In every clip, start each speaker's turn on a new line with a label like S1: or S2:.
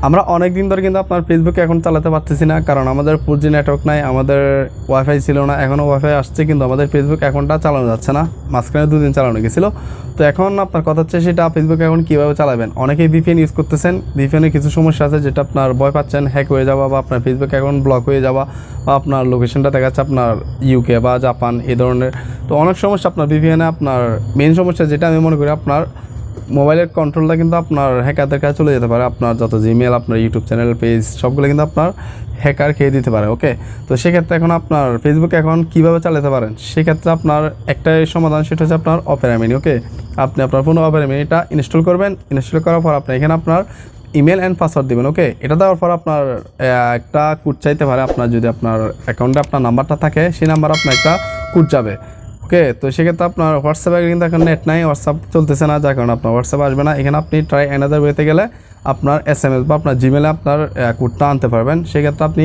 S1: আমরা অনেক দিন ধরে কিন্তু আপনার ফেসবুক অ্যাকাউন্ট চালাতে পারতেছি না, কারণ আমাদের 4G নেটওয়ার্ক নাই, আমাদের ওয়াইফাই ছিল না। এখনও ওয়াইফাই আসছে কিন্তু আমাদের ফেসবুক অ্যাকাউন্টটা চালানো যাচ্ছে না। মাঝখানে 2 দিন চালানো গেছিলো। তো এখন আপনার কথা হচ্ছে সেটা ফেসবুক অ্যাকাউন্ট কীভাবে চালাবেন। অনেকেই VPN ইউজ করতেছেন, VPN-এ কিছু সমস্যা আছে যেটা আপনার ভয় পাচ্ছেন হ্যাক হয়ে যাওয়া বা আপনার ফেসবুক অ্যাকাউন্ট ব্লক হয়ে যাওয়া বা আপনার লোকেশনটা দেখাচ্ছে আপনার UK বা জাপান এই ধরনের। তো অনেক সমস্যা আপনার VPN-এ। আপনার মেন সমস্যা যেটা আমি মনে করি, আপনার মোবাইলের কন্ট্রোলটা কিন্তু আপনার হ্যাকারদের কাছে চলে যেতে পারে। আপনার যত জিমেল, আপনার ইউটিউব চ্যানেল, পেজ সবগুলো কিন্তু আপনার হ্যাকার খেয়ে দিতে পারে। ওকে, তো সেক্ষেত্রে এখন আপনার ফেসবুক অ্যাকাউন্ট কীভাবে চালাতে পারেন, সেক্ষেত্রে আপনার একটাই সমাধান, সেটা হচ্ছে আপনার অপেরা মিনি। ওকে, আপনি আপনার ফোনে অপেরা মিনিটা ইনস্টল করবেন। ইনস্টল করার পর আপনি এখানে আপনার ইমেল অ্যান্ড পাসওয়ার্ড দেবেন। ওকে, এটা দেওয়ার পর আপনার একটা কোড চাইতে পারে। আপনার যদি আপনার অ্যাকাউন্টে আপনার নাম্বারটা থাকে, সেই নাম্বার আপনার একটা কোড যাবে। ওকে, তো সেক্ষেত্রে আপনার হোয়াটসঅ্যাপে কিন্তু এখন নেট নাই, হোয়াটসঅ্যাপ চলতেছে না, যার কারণে আপনার হোয়াটসঅ্যাপ আসবে না। এখানে আপনি ট্রাই অ্যানাদার ওয়েতে গেলে আপনার SMS বা আপনার জিমেলে আপনার কোডটা আনতে পারবেন। সেক্ষেত্রে আপনি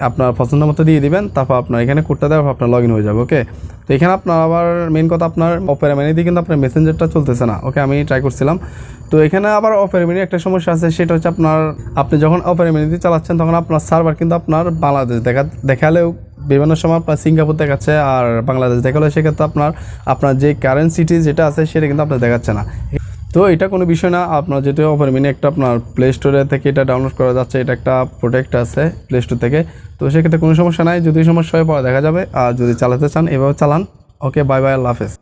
S1: আপনার পছন্দ মতো দিয়ে দিবেন, তারপর আপনার এখানে কোডটা দেওয়ার পর আপনার লগ ইন হয়ে যাবে। ওকে, তো এখানে আপনার আবার মেন কথা, আপনার অপেরা মিনি দিয়ে কিন্তু আপনার মেসেঞ্জারটা চলতেছে না। ওকে, আমি ট্রাই করছিলাম। তো এখানে আবার অপেরা মিনি একটা সমস্যা আছে, সেটা হচ্ছে আপনি যখন অপেরা মিনি দিয়ে চালাচ্ছেন তখন আপনার সার্ভার কিন্তু আপনার বাংলাদেশ দেখালেও বিভিন্ন সময় আপনার সিঙ্গাপুর দেখাচ্ছে, আর বাংলাদেশ দেখালে সেক্ষেত্রে আপনার যে কারেন্ট সিটি যেটা আছে সেটা কিন্তু আপনার দেখাচ্ছে না। তো এটা কোনো বিষয় না। আপনার যেটা অপেরা মিনি একটা আপনার প্লে স্টোরে থেকে এটা ডাউনলোড করা যাচ্ছে, এটা একটা প্রোডাক্ট আছে প্লে স্টোর থেকে। তো সেক্ষেত্রে কোনো সমস্যা নাই, যদি সমস্যা হয় পরে দেখা যাবে। আর যদি চালাতে চান এভাবে চালান। ওকে, বাই বাই, আল্লাহ হাফেজ।